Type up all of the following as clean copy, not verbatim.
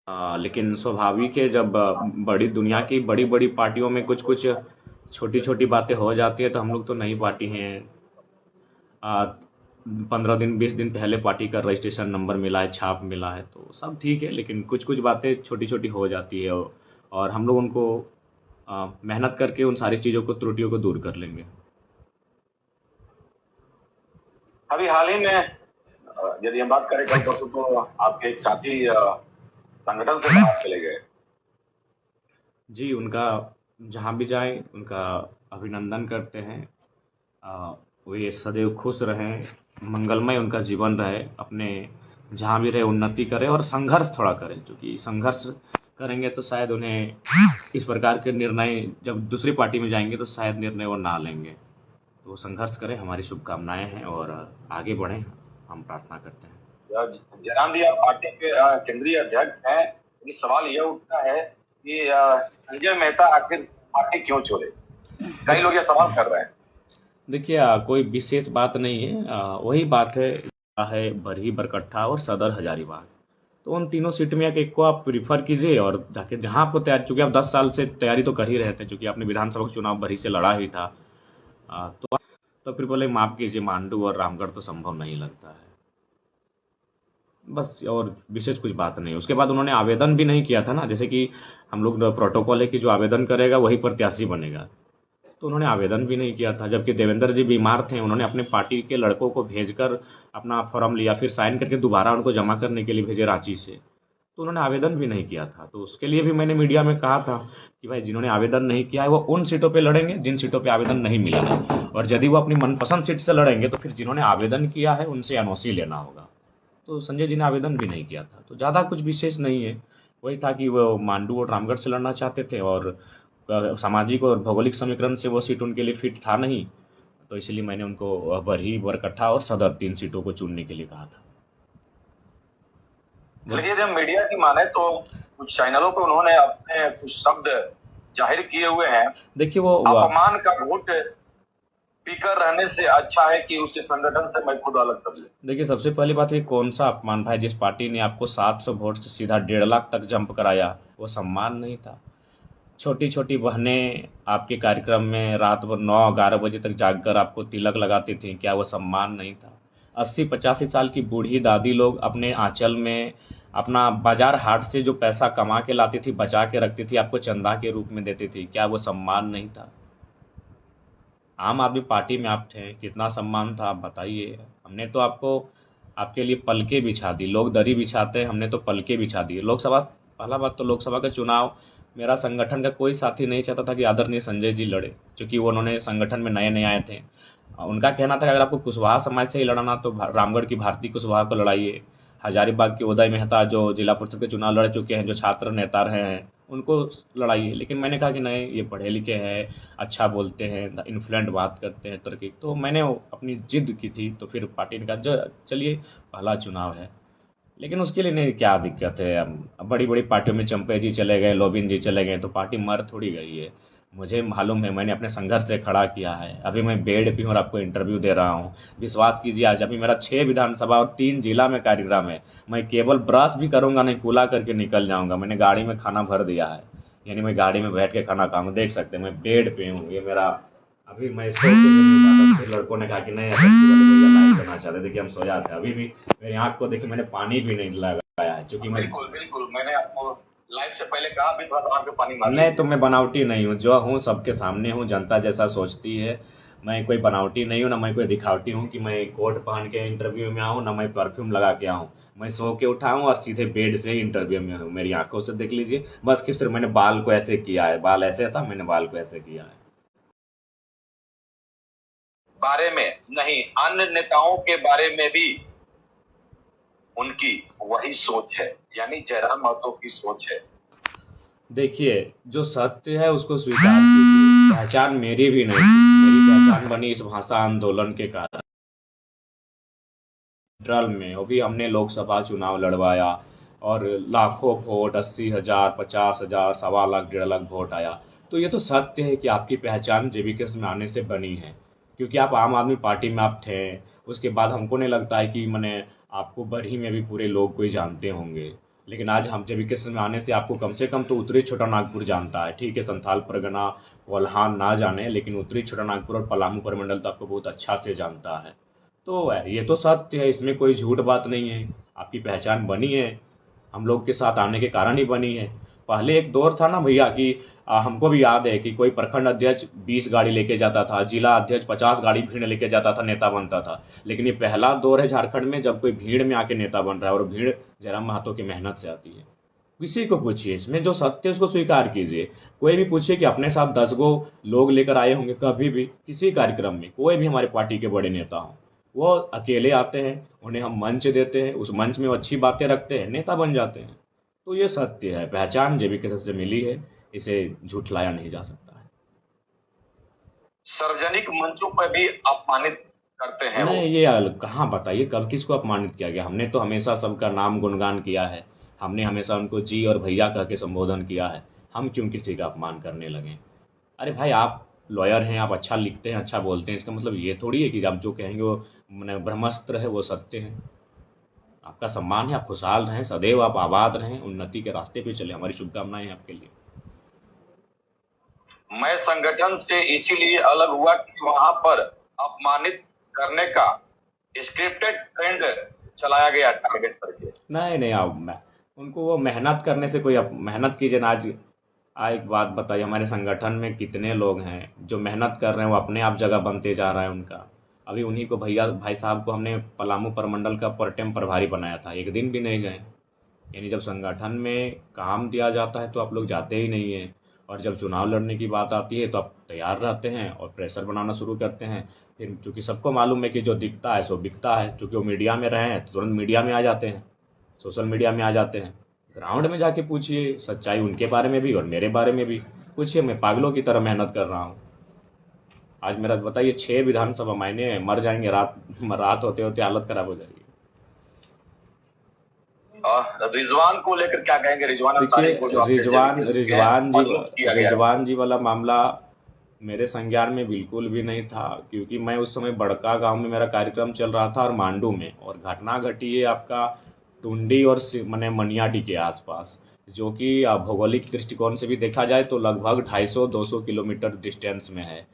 लेकिन स्वाभाविक है जब बड़ी दुनिया की बड़ी बड़ी पार्टियों में कुछ कुछ छोटी छोटी बातें हो जाती है तो हम लोग तो नई पार्टी हैं। 15 दिन 20 दिन पहले पार्टी का रजिस्ट्रेशन नंबर मिला है, छाप मिला है, तो सब ठीक है, लेकिन कुछ कुछ बातें छोटी छोटी हो जाती है और हम लोग उनको मेहनत करके उन सारी चीज़ों को त्रुटियों को दूर कर लेंगे। अभी हाल ही में यदि हम बात करें कल परसों तो आपके एक साथी संगठन से बाहर चले गए। जी, उनका जहाँ भी जाएं उनका अभिनंदन करते हैं। वे सदैव खुश रहें, मंगलमय उनका जीवन रहे, अपने जहाँ भी रहे उन्नति करें और संघर्ष थोड़ा करें, क्योंकि संघर्ष करेंगे तो शायद उन्हें इस प्रकार के निर्णय जब दूसरी पार्टी में जाएंगे तो शायद निर्णय वो ना लेंगे। तो वो संघर्ष करें, हमारी शुभकामनाएं हैं और आगे बढ़ें, हम प्रार्थना करते हैं। जयराम जी, आप पार्टी के केंद्रीय अध्यक्ष हैं, लेकिन सवाल यह उठता है कि संजय मेहता आखिर पार्टी क्यों छोड़े? कई लोग ये सवाल कर रहे हैं। देखिए, कोई विशेष बात नहीं है। वही बात है बरही बरकट्ठा और सदर हजारीबाग। तो उन तीनों सीट में एक को आप प्रीफर कीजिए और जाके जहां आपको तैयारी, चूंकि आप 10 साल से तैयारी तो कर ही रहे थे, चूंकि आपने विधानसभा का चुनाव बरही से लड़ा ही था। तो फिर बोले माफ कीजिए, मांडू और रामगढ़ तो संभव नहीं लगता है। बस, और विशेष कुछ बात नहीं। उसके बाद उन्होंने आवेदन भी नहीं किया था ना, जैसे कि हम लोग प्रोटोकॉल है कि जो आवेदन करेगा वही प्रत्याशी बनेगा। तो उन्होंने आवेदन भी नहीं किया था, जबकि देवेंद्र जी बीमार थे, उन्होंने अपने पार्टी के लड़कों को भेजकर अपना फॉर्म लिया, फिर साइन करके दोबारा उनको जमा करने के लिए भेजे रांची से। तो उन्होंने आवेदन भी नहीं किया था। तो उसके लिए भी मैंने मीडिया में कहा था कि भाई जिन्होंने आवेदन नहीं किया है वो उन सीटों पे लड़ेंगे जिन सीटों पे आवेदन नहीं मिला है, और यदि वो अपनी मनपसंद सीट से लड़ेंगे तो फिर जिन्होंने आवेदन किया है उनसे एनओसी लेना होगा। तो संजय जी ने आवेदन भी नहीं किया था, तो ज़्यादा कुछ विशेष नहीं है। वही था कि वो मांडू और रामगढ़ से लड़ना चाहते थे और सामाजिक और भौगोलिक समीकरण से वो सीट उनके लिए फिट था नहीं। तो इसलिए मैंने उनको बरही, बरकट्ठा और सदर 3 सीटों को चुनने के लिए कहा था। लेकिन जब मीडिया की माने तो कुछ चैनलों पर उन्होंने अपने कुछ शब्द जाहिर किए हुए हैं। देखिए, वो अपमान का घूंट पीकर रहने से अच्छा है कि उस संगठन से मैं खुद अलग कर लूं। देखिए, सबसे पहली बात है कौन सा अपमान भाई, जिस पार्टी ने आपको 700 वोट से सीधा 1.5 लाख तक जंप कराया वो सम्मान नहीं था। छोटी छोटी बहनें आपके कार्यक्रम में रात भर 9-11 बजे तक जागकर आपको तिलक लगाती थी, क्या वो सम्मान नहीं था? 80-85 साल की बूढ़ी दादी लोग अपने आंचल में अपना बाजार हाट से जो पैसा कमा के लाती थी, बचा के रखती थी, आपको चंदा के रूप में देती थी, क्या वो सम्मान नहीं था? आम आदमी पार्टी में आप थे, कितना सम्मान था आप बताइए। हमने तो आपको, आपके लिए पलके बिछा दी, लोग दरी बिछाते हैं, हमने तो पलके बिछा दिए। लोकसभा, पहला बात तो लोकसभा का चुनाव मेरा संगठन का कोई साथी नहीं चाहता था कि आदरणीय संजय जी लड़े, क्योंकि वो उन्होंने संगठन में नए नए आए थे। उनका कहना था कि अगर आपको कुशवाहा समाज से ही लड़ना तो रामगढ़ की भारती कुशवाहा को लड़ाइए। हजारीबाग के उदय मेहता जो जिला परिषद के चुनाव लड़ चुके हैं, जो छात्र नेता रहे हैं, उनको लड़ाइए। लेकिन मैंने कहा कि नहीं, ये पढ़े लिखे हैं, अच्छा बोलते हैं, इन्फ्लुएंट बात करते हैं तरह की। तो मैंने अपनी जिद की थी, तो फिर पार्टी ने कहा चलिए पहला चुनाव है। लेकिन उसके लिए नहीं, क्या दिक्कत है, अब बड़ी बड़ी पार्टियों में चंपे जी चले गए, लोबिन जी चले गए, तो पार्टी मर थोड़ी गई है। मुझे मालूम है, मैंने अपने संघर्ष से खड़ा किया है। अभी मैं बेड पे हूँ और आपको इंटरव्यू दे रहा हूँ। विश्वास कीजिए, आज अभी मेरा 6 विधानसभा और 3 जिला में कार्यक्रम है। मैं केवल ब्रश भी करूंगा नहीं, कूला करके निकल जाऊंगा। मैंने गाड़ी में खाना भर दिया है, यानी मैं गाड़ी में बैठ के खाना खाऊंगा। देख सकते हैं मैं बेड पे हूँ, ये मेरा, अभी मैं सो के भी नहीं उठा था। फिर लड़कों ने कहा कि नहीं, ऐसा भैया लाइव करना चाहते, देखिए हम सोया थे। अभी भी मेरी आंख को देखिए, मैंने पानी भी नहीं लगाया है, क्योंकि मैं, बिल्कुल बिल्कुल, मैंने आपको लाइव से पहले कहा भी थोड़ा सा आंख में पानी मार नहीं तो मैं बनावटी नहीं हूँ, जो हूँ सबके सामने हूँ, जनता जैसा सोचती है। मैं कोई बनावटी नहीं हूँ, ना मैं कोई दिखावटी हूँ कि मैं कोट पहन के इंटरव्यू में आऊँ, ना मैं परफ्यूम लगा के आऊँ। मैं सो के उठा हूँ और सीधे बेड से इंटरव्यू में हूँ। मेरी आंखों से देख लीजिए, बस कि सिर्फ मैंने बाल को ऐसे किया है, बाल ऐसे था, मैंने बाल को ऐसे किया है। बारे में नहीं, अन्य नेताओं के बारे में भी उनकी वही सोच है, यानी जयराम महतो की सोच है। देखिए, जो सत्य है उसको स्वीकार कीजिए। पहचान मेरी भी नहीं थी, मेरी पहचान बनी इस भाषा आंदोलन के कारण। फेडरल में वो भी हमने लोकसभा चुनाव लड़वाया और लाखों वोट, 80,000, 50,000, 1.25 लाख, 1.5 लाख वोट आया। तो ये तो सत्य है कि आपकी पहचान जेबीके में आने से बनी है, क्योंकि आप आम आदमी पार्टी में आप थे। उसके बाद हमको नहीं लगता है कि मैंने आपको बरही में भी पूरे लोग कोई जानते होंगे। लेकिन आज हम JB में आने से आपको कम से कम तो उत्तरी छोटा नागपुर जानता है। ठीक है, संथाल परगना, कोल्हान ना जाने, लेकिन उत्तरी छोटा नागपुर और पलामू परिमंडल तो आपको बहुत अच्छा से जानता है। तो ये तो सत्य है, इसमें कोई झूठ बात नहीं है। आपकी पहचान बनी है, हम लोग के साथ आने के कारण ही बनी है। पहले एक दौर था ना भैया कि हमको भी याद है कि कोई प्रखंड अध्यक्ष 20 गाड़ी लेके जाता था, जिला अध्यक्ष 50 गाड़ी भीड़ लेके जाता था, नेता बनता था। लेकिन ये पहला दौर है झारखंड में जब कोई भीड़ में आके नेता बन रहा है, और भीड़ जयराम महतो की मेहनत से आती है। किसी को पूछिए, इसमें जो सत्य है उसको स्वीकार कीजिए। कोई भी पूछिए कि अपने साथ 10 गो लोग लेकर आए होंगे कभी भी किसी कार्यक्रम में, कोई भी हमारे पार्टी के बड़े नेता हों, वो अकेले आते हैं, उन्हें हम मंच देते हैं, उस मंच में वो अच्छी बातें रखते हैं, नेता बन जाते हैं। तो ये सत्य है, पहचान JB से मिली है, इसे झूठलाया नहीं जा सकता है। सार्वजनिक मंचों पर भी अपमानित करते हैं वो। नहीं, ये कहाँ, बताइए कब किसको अपमानित किया गया? हमने तो हमेशा सबका नाम गुणगान किया है, हमने हमेशा उनको जी और भैया कह के संबोधन किया है। हम क्यों किसी का अपमान करने लगे? अरे भाई, आप लॉयर हैं, आप अच्छा लिखते हैं, अच्छा बोलते हैं, इसका मतलब ये थोड़ी है कि आप जो कहेंगे वो मैंने ब्रह्मास्त्र है, वो सत्य है। आपका सम्मान है, आप खुशहाल रहें, सदैव आप आबाद रहें, उन्नति के रास्ते पे चले, हमारी शुभकामनाएं हैं आपके लिए। मैं संगठन से इसीलिए अलग हुआ कि वहां पर अपमानित करने का स्क्रिप्टेड ट्रेंड चलाया गया टारगेट करके। नहीं नहीं, आप उनको वो मेहनत करने से कोई मेहनत कीजिए ना। आज एक बात बताइए, हमारे संगठन में कितने लोग हैं जो मेहनत कर रहे हैं, वो अपने आप जगह बनते जा रहा है उनका। अभी उन्हीं को भैया भाई साहब को हमने पलामू प्रमंडल का प्रोटेम प्रभारी बनाया था, एक दिन भी नहीं गए। यानी जब संगठन में काम दिया जाता है तो आप लोग जाते ही नहीं हैं, और जब चुनाव लड़ने की बात आती है तो आप तैयार रहते हैं और प्रेशर बनाना शुरू करते हैं। फिर चूंकि सबको मालूम है कि जो दिखता है सो बिकता है, चूंकि वो मीडिया में रहे हैं तो तुरंत मीडिया में आ जाते हैं, सोशल मीडिया में आ जाते हैं। ग्राउंड में जाके पूछिए सच्चाई, उनके बारे में भी और मेरे बारे में भी पूछिए। मैं पागलों की तरह मेहनत कर रहा हूँ। आज मेरा बताइए 6 विधानसभा मायने मर जाएंगे, रात रात होते होते हालत खराब हो जाएगी। रिजवान को लेकर क्या कहेंगे? रिजवान अंसारी को जो आपके रिजवान जी वाला मामला मेरे संज्ञान में बिल्कुल भी नहीं था, क्योंकि मैं उस समय बड़का गांव में मेरा कार्यक्रम चल रहा था और मांडू में, और घटना घटी है आपका टुंडी और मने मनियाडी के आसपास, जो कि भौगोलिक दृष्टिकोण से भी देखा जाए तो लगभग 250-200 किलोमीटर डिस्टेंस में है।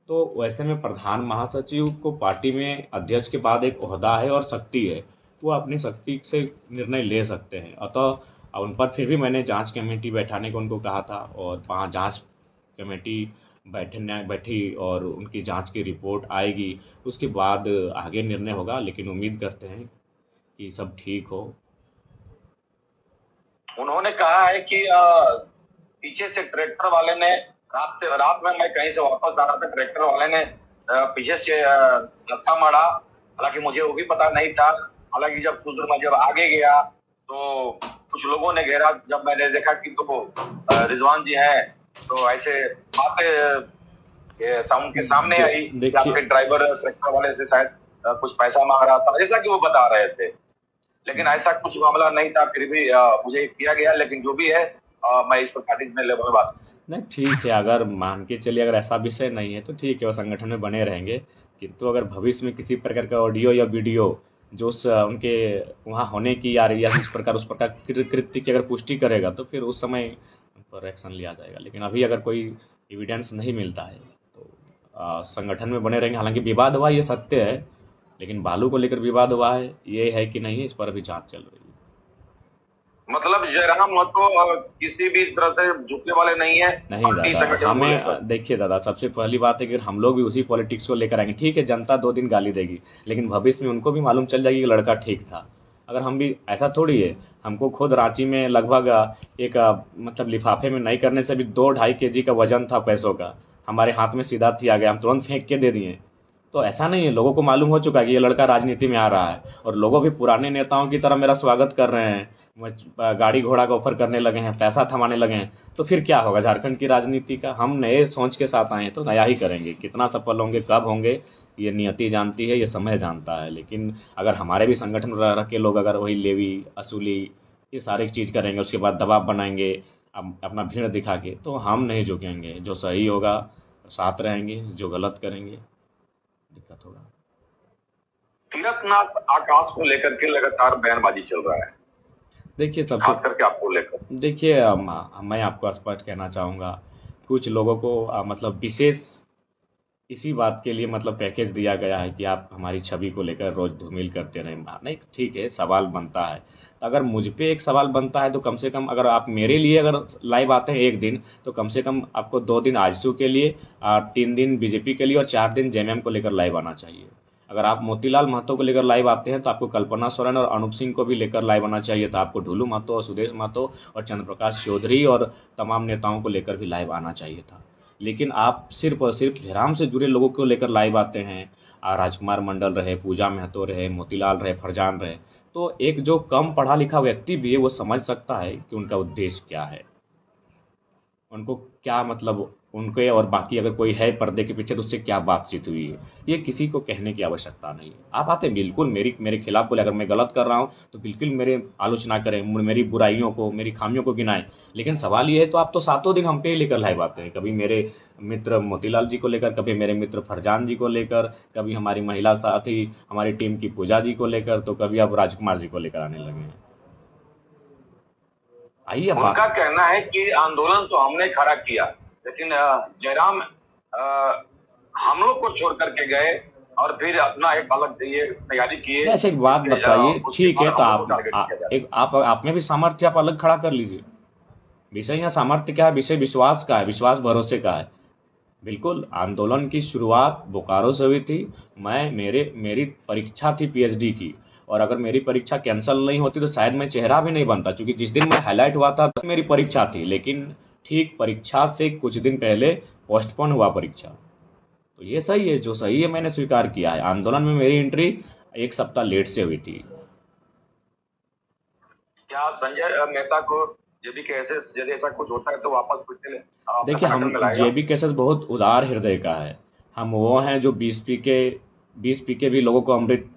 तो वैसे में प्रधान महासचिव को पार्टी में अध्यक्ष के बाद एक ओहदा है और शक्ति है, वो अपनी शक्ति से निर्णय ले सकते हैं। अतः उन पर फिर भी मैंने जांच कमेटी बैठाने को उनको कहा था, और 5 जांच कमेटी बैठी और उनकी जांच की रिपोर्ट आएगी, उसके बाद आगे निर्णय होगा। लेकिन उम्मीद करते हैं कि सब ठीक हो। उन्होंने कहा है कि पीछे से ट्रैक्टर वाले ने रात में मैं कहीं से वापस आ रहा था, ट्रैक्टर वाले ने पीछे से लत्था मारा। हालांकि मुझे वो भी पता नहीं था। हालांकि जब कुछ दूर में जब आगे गया तो कुछ लोगों ने घेरा, जब मैंने देखा कि तो रिजवान जी हैं, तो ऐसे बातें उनके सामने आई कि आपके ड्राइवर ट्रैक्टर वाले से शायद कुछ पैसा मांग रहा था, जैसा कि वो बता रहे थे। लेकिन ऐसा कुछ मामला नहीं था, फिर भी मुझे किया गया। लेकिन जो भी है मैं इस पर पार्टी में लेवल में बात नहीं, ठीक है, अगर मान के चलिए अगर ऐसा विषय नहीं है तो ठीक है, वो संगठन में बने रहेंगे। किंतु अगर भविष्य में किसी प्रकार का ऑडियो या वीडियो जो उनके वहाँ होने की या उस प्रकार कृत्य की अगर पुष्टि करेगा तो फिर उस समय उन पर एक्शन लिया जाएगा। लेकिन अभी अगर कोई एविडेंस नहीं मिलता है तो संगठन में बने रहेंगे। हालांकि विवाद हुआ ये सत्य है, लेकिन बालू को लेकर विवाद हुआ है ये है कि नहीं, इस पर अभी जांच चल रही है। मतलब जयराम महतो किसी भी तरह से झुकने वाले नहीं है। नहीं दादा, हमें देखिए दादा, सबसे पहली बात है कि हम लोग भी उसी पॉलिटिक्स को लेकर आएंगे। ठीक है, जनता 2 दिन गाली देगी, लेकिन भविष्य में उनको भी मालूम चल जाएगी कि लड़का ठीक था। अगर हम भी ऐसा थोड़ी है, हमको खुद रांची में लगभग एक मतलब लिफाफे में नहीं करने से भी 2-2.5 kg का वजन था पैसों का, हमारे हाथ में सीधा थी आ गया, हम तुरंत फेंक के दे दिए। तो ऐसा नहीं है, लोगों को मालूम हो चुका है कि ये लड़का राजनीति में आ रहा है, और लोगों भी पुराने नेताओं की तरह मेरा स्वागत कर रहे हैं, गाड़ी घोड़ा का ऑफर करने लगे हैं, पैसा थमाने लगे हैं। तो फिर क्या होगा झारखंड की राजनीति का? हम नए सोच के साथ आए हैं तो नया ही करेंगे। कितना सफल होंगे, कब होंगे, ये नियति जानती है, ये समय जानता है। लेकिन अगर हमारे भी संगठन में रह के लोग अगर वही लेवी असुली ये सारी चीज़ करेंगे, उसके बाद दबाव बनाएंगे अपना भीड़ दिखा के, तो हम नहीं झुकेंगे। जो सही होगा साथ रहेंगे, जो गलत करेंगे दिक्कत होगा। तीरथनाथ आकाश को लेकर के लगातार बयानबाजी चल रहा है। देखिए सबसे खास करके आपको लेकर? देखिए मैं आपको स्पष्ट कहना चाहूँगा, कुछ लोगों को मतलब विशेष इसी बात के लिए मतलब पैकेज दिया गया है कि आप हमारी छवि को लेकर रोज धूमिल करते रहें। नहीं, ठीक है, सवाल बनता है। तो अगर मुझ पे एक सवाल बनता है तो कम से कम अगर आप मेरे लिए अगर लाइव आते हैं एक दिन, तो कम से कम आपको 2 दिन आजसू के लिए और 3 दिन बीजेपी के लिए और 4 दिन जेएमएम को लेकर लाइव आना चाहिए। अगर आप मोतीलाल महतो को लेकर लाइव आते हैं तो आपको कल्पना सोरेन और अनूप सिंह को भी लेकर लाइव आना चाहिए था। आपको ढुलू महतो और सुदेश महतो और चंद्रप्रकाश चौधरी और तमाम नेताओं को लेकर भी लाइव आना चाहिए था। लेकिन आप सिर्फ और सिर्फ जयराम से जुड़े लोगों को लेकर लाइव आते हैं। राजकुमार मंडल रहे, पूजा महतो रहे, मोतीलाल रहे, फरजान रहे। तो एक जो कम पढ़ा लिखा व्यक्ति भी है वो समझ सकता है कि उनका उद्देश्य क्या है, उनको क्या मतलब, उनके और बाकी अगर कोई है पर्दे के पीछे तो उससे क्या बातचीत हुई है। ये किसी को कहने की आवश्यकता नहीं है। आप आते बिल्कुल मेरे खिलाफ बोले, अगर मैं गलत कर रहा हूँ तो बिल्कुल मेरे आलोचना करें, मेरी बुराइयों को, मेरी खामियों को गिनाएं। लेकिन सवाल ये है, तो आप तो 7 दिन हम पे ही लेकर लाइव आते हैं, कभी मेरे मित्र मोतीलाल जी को लेकर, कभी मेरे मित्र फरजान जी को लेकर, कभी हमारी महिला साथी हमारी टीम की पूजा जी को लेकर, तो कभी अब राजकुमार जी को लेकर आने लगे हैं। आइए अब उनका कहना है कि आंदोलन तो हमने खड़ा किया, लेकिन जयराम हम लोग को छोड़ करके गए और फिर अपना एक अलग ये तैयारी किए। अच्छा एक बात बताइए, उसके ठीक है, बाद तो हम लोग को आप टारगेट किया जाए। एक आप में भी सामर्थ्य आप अलग खड़ा कर लीजिए। विषय यहाँ सामर्थ्य क्या है, विषय विश्वास का है, विश्वास भरोसे का है। बिल्कुल आंदोलन की शुरुआत बोकारो से हुई थी। मेरी परीक्षा थी पीएचडी की, और अगर मेरी परीक्षा कैंसिल नहीं होती तो शायद मैं चेहरा भी नहीं बनता, क्योंकि जिस दिन मैं हाईलाइट हुआ था मेरी परीक्षा थी। लेकिन ठीक परीक्षा से कुछ दिन पहले पोस्टपोन हुआ परीक्षा। तो ये सही है, जो सही है मैंने स्वीकार किया है। आंदोलन में मेरी एंट्री 1 सप्ताह लेट से हुई थी। क्या संजय मेहता को यदि कैसे यदि ऐसा कुछ होता है तो वापस फिर से अपने देखिए, संगठन में हम लाएगा? जेबी केसेस बहुत उदार हृदय का है। हम वो हैं जो 20 पी के भी लोगों को अमृत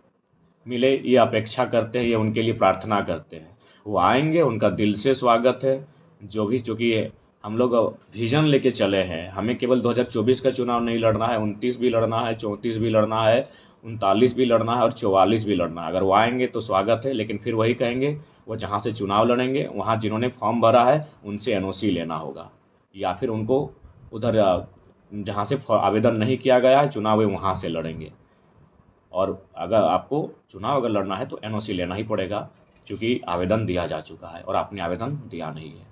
मिले ये अपेक्षा करते हैं, ये उनके लिए प्रार्थना करते हैं। वो आएंगे, उनका दिल से स्वागत है। जो भी, चूंकि हम लोग विजन लेके चले हैं, हमें केवल 2024 का चुनाव नहीं लड़ना है, 29 भी लड़ना है, 34 भी लड़ना है, 39 भी लड़ना है और 44 भी लड़ना है। अगर वो आएंगे तो स्वागत है, लेकिन फिर वही कहेंगे, वो जहाँ से चुनाव लड़ेंगे वहाँ जिन्होंने फॉर्म भरा है उनसे एनओसी लेना होगा, या फिर उनको उधर जहाँ से आवेदन नहीं किया गया है चुनाव, वे वहाँ से लड़ेंगे। और अगर आपको चुनाव अगर लड़ना है तो एनओसी लेना ही पड़ेगा, क्योंकि आवेदन दिया जा चुका है और आपने आवेदन दिया नहीं है।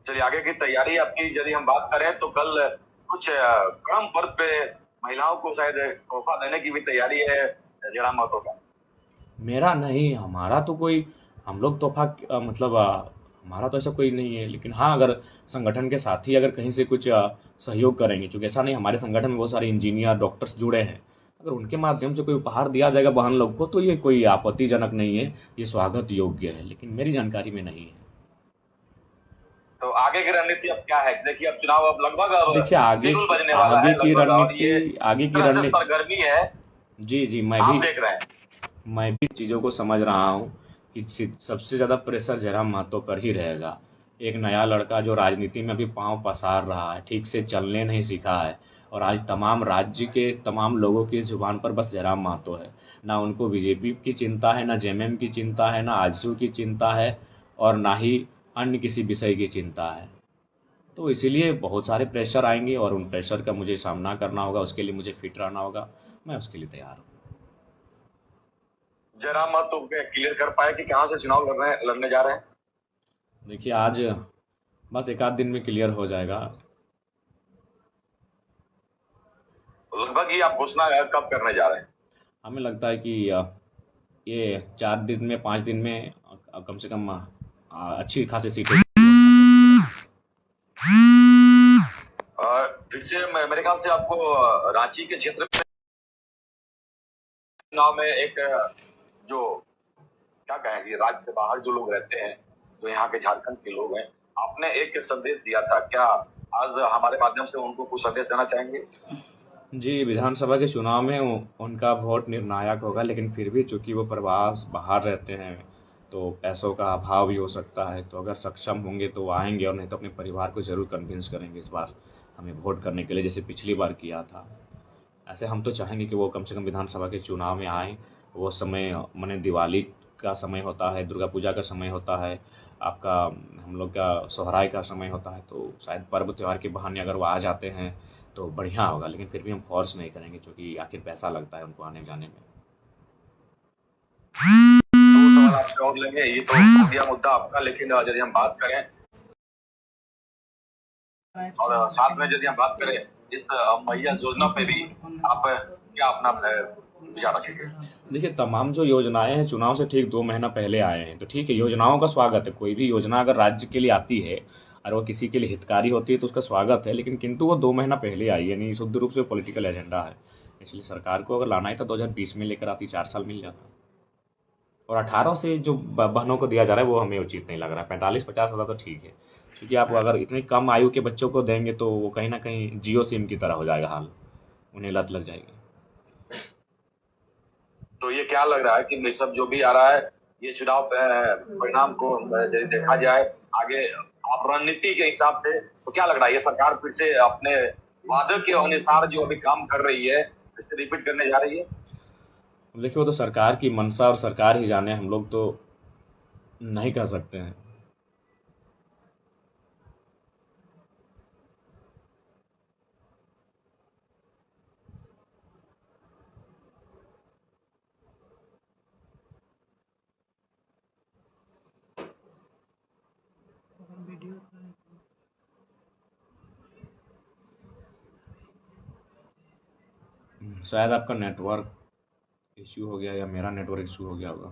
चलिए, आगे की तैयारी आपकी यदि हम बात करें तो कल कुछ कड़म पर्व पे महिलाओं को शायद तोहफा देने की भी तैयारी है जयराम महतो का। मेरा नहीं, हमारा तो कोई, हम लोग तोहफा मतलब हमारा तो ऐसा कोई नहीं है। लेकिन हाँ, अगर संगठन के साथी अगर कहीं से कुछ सहयोग करेंगे, क्योंकि ऐसा नहीं, हमारे संगठन में बहुत सारे इंजीनियर डॉक्टर्स जुड़े हैं, अगर उनके माध्यम से कोई उपहार दिया जाएगा बहन लोग को तो ये कोई आपत्तिजनक नहीं है, ये स्वागत योग्य है। लेकिन मेरी जानकारी में नहीं है। तो आगे की रणनीति अब क्या है? देखिए, अब चुनाव अब लगभग अब देखिए, बिगुल बजने वाला है लगभग, और ये आगे की तरह से रणनीति, सरगर्मी है जी जी, आप देख रहे हैं। मैं भी चीज़ों को समझ रहा हूँ कि सबसे ज़्यादा प्रेशर जयराम महतो पर ही रहेगा। एक नया लड़का जो राजनीति में अभी पांव पसार रहा है, ठीक से चलने नहीं सीखा है, और आज तमाम राज्य के तमाम लोगों की जुबान पर बस जयराम महतो है। ना उनको बीजेपी की चिंता है, ना जेएमएम की चिंता है, ना आजसू की चिंता है, और ना ही अन्य किसी विषय की चिंता है। तो इसीलिए बहुत सारे प्रेशर आएंगे और उन प्रेशर का मुझे सामना करना होगा, उसके लिए मुझे फिट रहना होगा। मैं उसके लिए तैयार हूँ। जयराम महतो क्लियर कर पाए कि कहाँ से चुनाव लड़ने जा रहे हैं? देखिए, आज बस 1 आध दिन में क्लियर हो जाएगा। लगभग ही आप घोषणा कब करने जा रहे हैं? हमें लगता है कि ये 4 दिन में, 5 दिन में कम से कम अच्छी खासी सीटें। फिर से मेरे ख्याल से आपको रांची के क्षेत्र में चुनाव में एक जो क्या कहेंगे, राज्य से बाहर जो लोग रहते हैं, जो यहाँ के झारखंड के लोग हैं, आपने एक संदेश दिया था, क्या आज हमारे माध्यम से उनको कुछ संदेश देना चाहेंगे? जी, विधानसभा के चुनाव में उनका वोट निर्णायक होगा, लेकिन फिर भी चूंकि वो प्रवास बाहर रहते हैं तो पैसों का अभाव भी हो सकता है। तो अगर सक्षम होंगे तो वो आएंगे, और नहीं तो अपने परिवार को जरूर कन्विंस करेंगे इस बार हमें वोट करने के लिए, जैसे पिछली बार किया था। ऐसे हम तो चाहेंगे कि वो कम से कम विधानसभा के चुनाव में आएँ। वो समय मैंने दिवाली का समय होता है, दुर्गा पूजा का समय होता है, आपका हम लोग का सोहराय का समय होता है, तो शायद पर्व त्यौहार के बहाने अगर वो आ जाते हैं तो बढ़िया होगा, लेकिन फिर भी हम फोर्स नहीं करेंगे क्योंकि आखिर पैसा लगता है उनको आने जाने में। दो सवाल आपसे और लेंगे, ये तो हो गया मुद्दा आपका, लेकिन यदि हम बात करें और साथ में यदि हम बात करें इस मैया योजना पे भी आप क्या अपना विचार रखेंगे? देखिए, तमाम जो योजनाएं हैं चुनाव से ठीक 2 महीना पहले आए हैं, तो ठीक है, योजनाओं का स्वागत है। कोई भी योजना अगर राज्य के लिए आती है और वो किसी के लिए हितकारी होती है तो उसका स्वागत है, लेकिन किंतु वो 2 महीना पहले आई, यानी शुद्ध रूप से पॉलिटिकल एजेंडा है। इसलिए सरकार को अगर लाना ही था 2020 में लेकर आती, 4 साल मिल जाता। और 18 से जो बहनों को दिया जा रहा है वो हमें उचित नहीं लग रहा है। 45-50 होता तो ठीक है, क्योंकि आप अगर इतनी कम आयु के बच्चों को देंगे तो वो कहीं ना कहीं जियो सिम की तरह हो जाएगा हाल, उन्हें लत लग जाएगी। तो ये क्या लग रहा है कि ये सब जो भी आ रहा है, ये चुनाव परिणाम को यदि देखा जाए आगे आप रणनीति के हिसाब से, तो क्या लग रहा है ये सरकार फिर से अपने वादे के अनुसार जो अभी काम कर रही है इसे रिपीट करने जा रही है? देखिए, वो तो सरकार की मंशा और सरकार ही जाने, हम लोग तो नहीं कह सकते हैं। शायद आपका नेटवर्क इश्यू हो गया या मेरा नेटवर्क इश्यू हो गया होगा।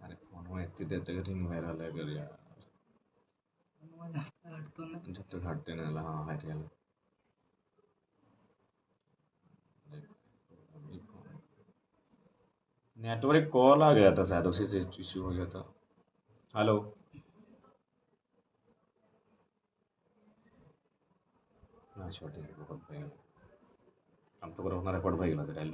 अरे फोन में इतनी देर तक रिंग वायरल है कर यार, जब तक हटते नहीं। हाँ, हट गया। नेटवर्क कॉल आ गया था शायद, उसी से इश्यू हो गया था। हेलो। हाँ, छोटे बहुत भाई, हम तो कोरोना रिकॉर्ड भाई लग रहा है।